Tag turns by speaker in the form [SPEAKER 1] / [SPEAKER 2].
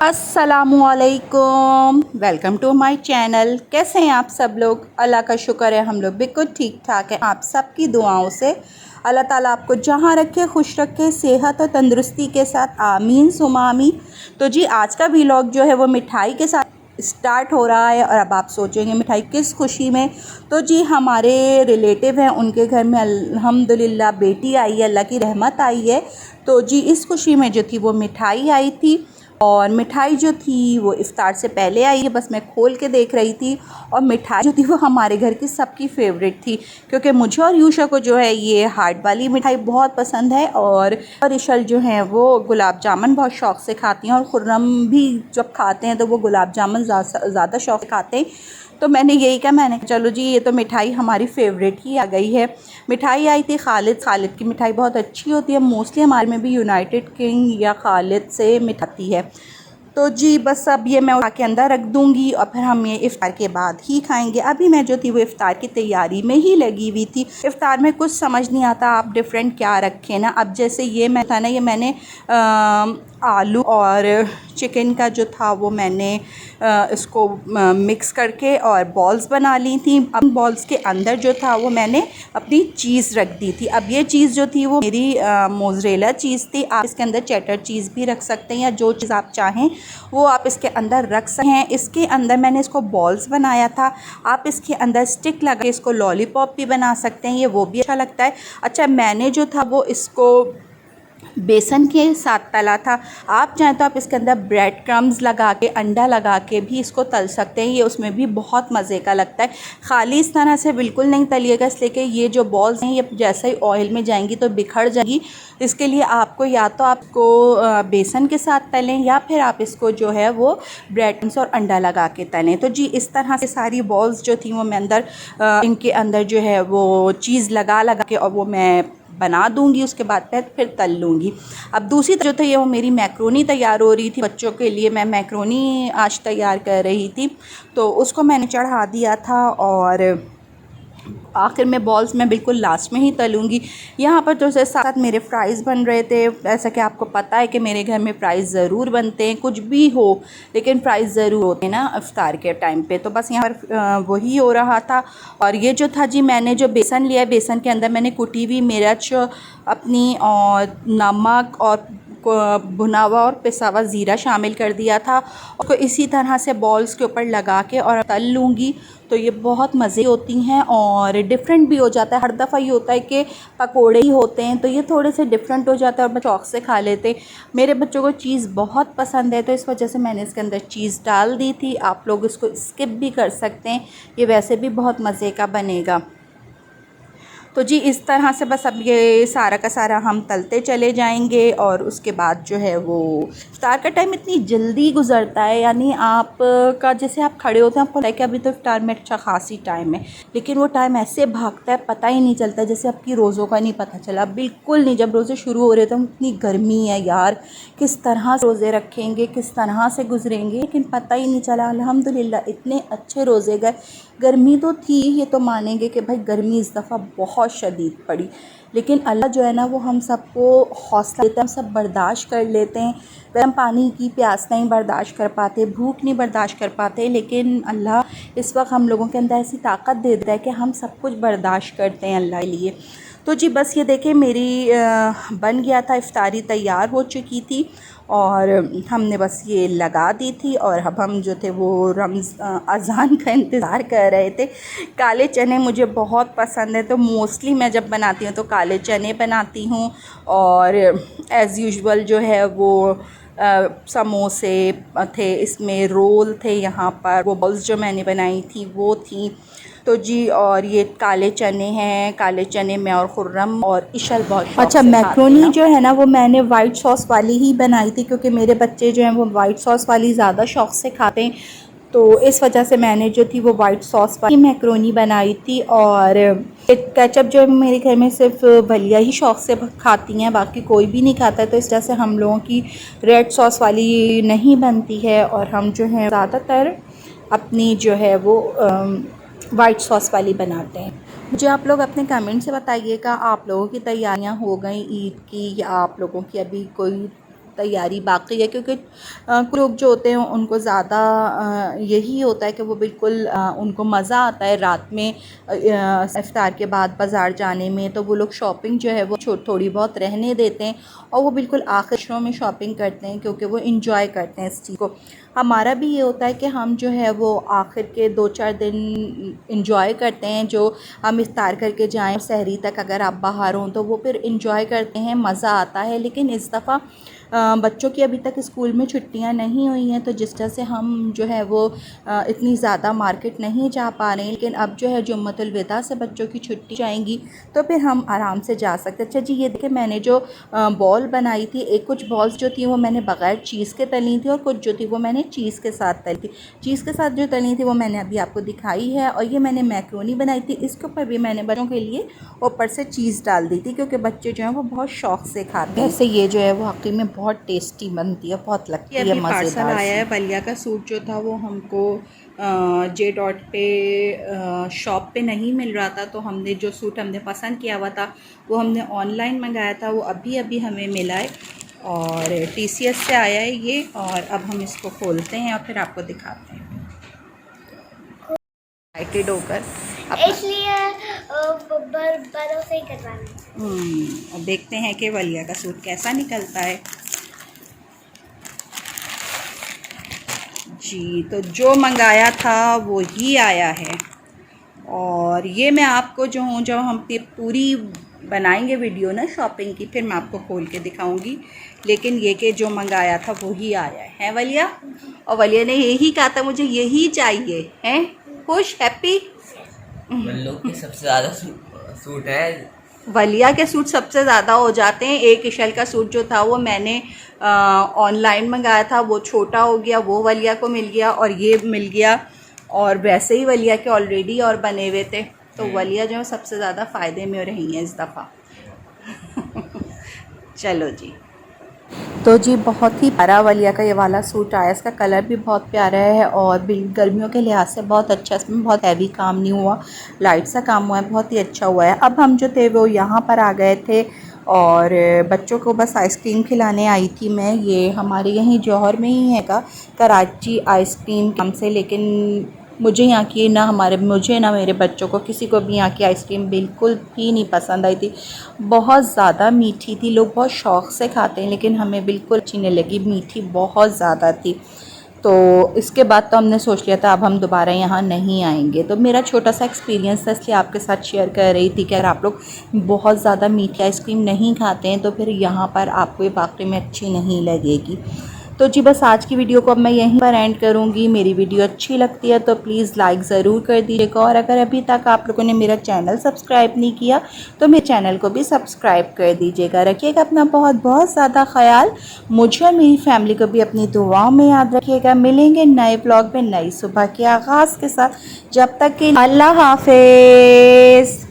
[SPEAKER 1] अस्सलामुअलैकुम, welcome to my channel. कैसे हैं आप सब लोग? अल्लाह का शुक्र है हम लोग बिल्कुल ठीक ठाक हैं। आप सबकी दुआओं से अल्लाह ताला आपको जहाँ रखे खुश रखे, सेहत और तंदुरुस्ती के साथ, आमीन सुमा आमीन। तो जी आज का व्लॉग जो है वो मिठाई के साथ स्टार्ट हो रहा है। और अब आप सोचेंगे मिठाई किस खुशी में? तो जी हमारे रिलेटिव हैं, उनके घर में अल्हम्दुलिल्लाह बेटी आई है, अल्लाह की रहमत आई है। तो जी इस खुशी में जो थी वो मिठाई आई थी। और मिठाई जो थी वो इफ़्तार से पहले आई है, बस मैं खोल के देख रही थी। और मिठाई जो थी वो हमारे घर की सबकी फेवरेट थी, क्योंकि मुझे और यूशा को जो है ये हार्ड वाली मिठाई बहुत पसंद है। और इशल जो हैं वो गुलाब जामुन बहुत शौक़ से खाती हैं, और खुर्रम भी जब खाते हैं तो वो गुलाब जामुन ज़्यादा शौक़ से खाते हैं। तो मैंने यही कहा, मैंने चलो जी ये तो मिठाई हमारी फेवरेट ही आ गई है। मिठाई आई थी खालिद की मिठाई बहुत अच्छी होती है, मोस्टली हमारे में भी यूनाइटेड किंग या खालिद से मिठाती है। तो जी बस अब ये मैं उठा के अंदर रख दूँगी और फिर हम ये इफ़्तार के बाद ही खाएंगे। अभी मैं जो थी वो इफ़्तार की तैयारी में ही लगी हुई थी। इफ़्तार में कुछ समझ नहीं आता आप डिफरेंट क्या रखें ना। अब जैसे ये मैं था ना, ये मैंने आलू और चिकन का जो था वो मैंने इसको मिक्स करके और बॉल्स बना ली थी। अब बॉल्स के अंदर जो था वो मैंने अपनी चीज़ रख दी थी। अब ये चीज़ जो थी वो मेरी मोज़रेला चीज़ थी। आप इसके अंदर चेडर चीज़ भी रख सकते हैं, या जो चीज़ आप चाहें वो आप इसके अंदर रख सकते हैं। इसके अंदर मैंने इसको बॉल्स बनाया था। आप इसके अंदर स्टिक लगा के इसको लॉलीपॉप भी बना सकते हैं, ये वो भी अच्छा लगता है। अच्छा मैंने जो था वो इसको बेसन के साथ तला था। आप चाहें तो आप इसके अंदर ब्रेड क्रम्स लगा के, अंडा लगा के भी इसको तल सकते हैं, ये उसमें भी बहुत मज़े का लगता है। खाली इस तरह से बिल्कुल नहीं तलिएगा, इसलिए कि ये जो बॉल्स हैं ये जैसे ही ऑयल में जाएंगी तो बिखर जाएगी। इसके लिए आपको या तो आपको बेसन के साथ तलें, या फिर आप इसको जो है वो ब्रेड क्रम्स और अंडा लगा के तलें। तो जी इस तरह से सारी बॉल्स जो थी वो मैं अंदर इनके अंदर जो है वो चीज़ लगा के और वो मैं बना दूंगी। उसके बाद फिर तल लूँगी। अब दूसरी जो थी वो मेरी मैक्रोनी तैयार हो रही थी। बच्चों के लिए मैं मैक्रोनी आज तैयार कर रही थी, तो उसको मैंने चढ़ा दिया था। और आखिर में बॉल्स मैं बिल्कुल लास्ट में ही तलूँगी। यहाँ पर तो साथ मेरे फ्राइज़ बन रहे थे। ऐसा कि आपको पता है कि मेरे घर में फ्राइज़ ज़रूर बनते हैं, कुछ भी हो लेकिन फ्राइज़ ज़रूर होते हैं ना इफ्तार के टाइम पे। तो बस यहाँ पर वही हो रहा था। और ये जो था जी, मैंने जो बेसन लिया, बेसन के अंदर मैंने कुटी हुई मिर्च अपनी और नमक और भुना हुआ और पिसा हुआ ज़ीरा शामिल कर दिया था। उसको इसी तरह से बॉल्स के ऊपर लगा के और तल लूँगी। तो ये बहुत मज़े होती हैं और डिफरेंट भी हो जाता है। हर दफ़ा ये होता है कि पकोड़े ही होते हैं, तो ये थोड़े से डिफरेंट हो जाता है और शौक़ से खा लेते हैं। मेरे बच्चों को चीज़ बहुत पसंद है, तो इस वजह से मैंने इसके अंदर चीज़ डाल दी थी। आप लोग इसको स्किप भी कर सकते हैं, ये वैसे भी बहुत मज़े का बनेगा। तो जी इस तरह से बस अब ये सारा का सारा हम तलते चले जाएंगे। और उसके बाद जो है वो इफ्तार का टाइम इतनी जल्दी गुजरता है, यानी आप का जैसे आप खड़े होते हैं आपको लगता है कि अभी तो इफ्तार में अच्छा खासी टाइम है, लेकिन वो टाइम ऐसे भागता है पता ही नहीं चलता, जैसे आपकी रोज़ों का नहीं पता चला, बिल्कुल नहीं। जब रोज़े शुरू हो रहे तो इतनी गर्मी है यार, किस तरह से रोज़े रखेंगे, किस तरह से गुजरेंगे, लेकिन पता ही नहीं चला। अल्हम्दुलिल्लाह इतने अच्छे रोज़े गए। गर्मी तो थी, ये तो मानेंगे कि भाई गर्मी इस दफ़ा बहुत शदीद पड़ी, लेकिन अल्लाह जो है ना वो हम सबको हौसला देता है, हम सब बर्दाश्त कर लेते हैं। गर्म पानी की प्यास नहीं बर्दाश्त कर पाते, भूख नहीं बर्दाश्त कर पाते, लेकिन अल्लाह इस वक्त हम लोगों के अंदर ऐसी ताकत दे देता है कि हम सब कुछ बर्दाश्त करते हैं अल्लाह के लिए। तो जी बस ये देखें मेरी बन गया था, इफ्तारी तैयार हो चुकी थी और हमने बस ये लगा दी थी। और अब हम जो थे वो अज़ान का इंतज़ार कर रहे थे। काले चने मुझे बहुत पसंद है, तो मोस्टली मैं जब बनाती हूँ तो काले चने बनाती हूँ। और एज़ यूजुअल जो है वो समोसे थे, इसमें रोल थे, यहाँ पर वो बॉल्स जो मैंने बनाई थी वो थी। तो जी और ये काले चने हैं, काले चने मैं और खुर्रम और इशल बहुत शौक़
[SPEAKER 2] अच्छा,
[SPEAKER 1] से
[SPEAKER 2] मैक्रोनी
[SPEAKER 1] खाते हैं।
[SPEAKER 2] जो है ना वो मैंने वाइट सॉस वाली ही बनाई थी, क्योंकि मेरे बच्चे जो हैं वो वाइट सॉस वाली ज़्यादा शौक़ से खाते हैं, तो इस वजह से मैंने जो थी वो वाइट सॉस वाली मैक्रोनी बनाई थी। और केचप जो है मेरे घर में सिर्फ भलिया ही शौक़ से खाती हैं, बाकी कोई भी नहीं खाता है, तो इस वजह से हम लोगों की रेड सॉस वाली नहीं बनती है। और हम जो है ज़्यादातर अपनी जो है वो वाइट सॉस वाली बनाते हैं। मुझे आप लोग अपने कमेंट से बताइएगा, आप लोगों की तैयारियां हो गई ईद की, या आप लोगों की अभी कोई
[SPEAKER 1] तैयारी बाकी है, क्योंकि कुछ लोग जो होते हैं उनको ज़्यादा यही होता है कि वो बिल्कुल उनको मज़ा आता है रात में इफ्तार के बाद बाज़ार जाने में, तो वो लोग शॉपिंग जो है वो थोड़ी बहुत रहने देते हैं और वो बिल्कुल आखिर में शॉपिंग करते हैं, क्योंकि वो इंजॉय करते हैं इस चीज़ को। हमारा भी ये होता है कि हम जो है वो आखिर के 2-4 दिन इंजॉय करते हैं, जो हम इफ्तार करके जाएं सहरी तक अगर आप बाहर हों तो वो फिर इंजॉय करते हैं, मज़ा आता है। लेकिन इस दफ़ा बच्चों की अभी तक स्कूल में छुट्टियां नहीं हुई हैं, तो जिस तरह से हम जो है वो इतनी ज़्यादा मार्केट नहीं जा पा रहे हैं। लेकिन अब जो है जुम्मतुल विदा से बच्चों की छुट्टी जाएंगी तो फिर हम आराम से जा सकते। अच्छा जी, ये देखिए मैंने जो बॉल बनाई थी, कुछ बॉल्स जो थी वो मैंने बग़ैर चीज़ के तली थी और कुछ जो थी वो मैंने चीज़ के साथ तली थी। चीज़ के साथ जो तली थी वो मैंने अभी आपको दिखाई है। और ये मैंने मैक्रोनी बनाई थी, इसके ऊपर भी मैंने बच्चों के लिए ऊपर से चीज़ डाल दी थी, क्योंकि बच्चे जो हैं वो बहुत शौक़ से खाते हैं। वैसे ये जो है वो वाकई में बहुत टेस्टी बनती है, बहुत लगती है मज़ेदार। पार्सल आया है, वलिया का सूट जो था वो हमको जे डॉट पे शॉप पे नहीं मिल रहा था, तो हमने जो सूट हमने पसंद किया हुआ था वो हमने ऑनलाइन मंगाया था, वो अभी अभी हमें मिला है और TCS से आया है ये। और अब हम इसको खोलते हैं और फिर आपको दिखाते हैं एक्साइटेड होकर,
[SPEAKER 3] इसलिए भरोसे ही करवाना।
[SPEAKER 1] और देखते हैं कि वलिया का सूट कैसा निकलता है जी। तो जो मंगाया था वो ही आया है और ये मैं आपको जो हूँ, जब हम पूरी बनाएंगे वीडियो ना शॉपिंग की, फिर मैं आपको खोल के दिखाऊंगी। लेकिन ये कि जो मंगाया था वो ही आया है वलिया, और वलिया ने यही कहा था मुझे यही चाहिए, हैं खुश हैप्पी।
[SPEAKER 4] लोग के सबसे ज़्यादा सूट है,
[SPEAKER 1] वलिया के सूट सबसे ज़्यादा हो जाते हैं। एक इशल का सूट जो था वो मैंने ऑनलाइन मंगाया था, वो छोटा हो गया, वो वलिया को मिल गया और ये मिल गया, और वैसे ही वलिया के ऑलरेडी और बने हुए थे, तो वलिया जो है सबसे ज़्यादा फ़ायदे में रही है इस दफ़ा। चलो जी, तो जी बहुत ही प्यारा वलिया का ये वाला सूट आया, इसका कलर भी बहुत प्यारा है और गर्मियों के लिहाज से बहुत अच्छा, इसमें बहुत हैवी काम नहीं हुआ, लाइट सा काम हुआ है, बहुत ही अच्छा हुआ है। अब हम जो थे वो यहाँ पर आ गए थे और बच्चों को बस आइसक्रीम खिलाने आई थी मैं। ये हमारे यहीं जौहर में ही है का कराची आइसक्रीम नाम से, लेकिन मुझे ना मेरे बच्चों को किसी को भी यहाँ की आइसक्रीम बिल्कुल भी नहीं पसंद आई थी। बहुत ज़्यादा मीठी थी, लोग बहुत शौक़ से खाते हैं लेकिन हमें बिल्कुल अच्छी नहीं लगी, मीठी बहुत ज़्यादा थी। तो इसके बाद तो हमने सोच लिया था अब हम दोबारा यहाँ नहीं आएंगे। तो मेरा छोटा सा एक्सपीरियंस था, इसलिए आपके साथ शेयर कर रही थी कि अगर आप लोग बहुत ज़्यादा मीठी आइसक्रीम नहीं खाते हैं तो फिर यहाँ पर आपको ये वाकई में अच्छी नहीं लगेगी। तो जी बस आज की वीडियो को अब मैं यहीं पर एंड करूँगी। मेरी वीडियो अच्छी लगती है तो प्लीज़ लाइक ज़रूर कर दीजिएगा, और अगर अभी तक आप लोगों ने मेरा चैनल सब्सक्राइब नहीं किया तो मेरे चैनल को भी सब्सक्राइब कर दीजिएगा। रखिएगा अपना बहुत बहुत ज़्यादा ख्याल, मुझे और मेरी फैमिली को भी अपनी दुआओं में याद रखिएगा। मिलेंगे नए ब्लॉग में नई सुबह के आगाज़ के साथ, जब तक के अल्लाह हाफिज़।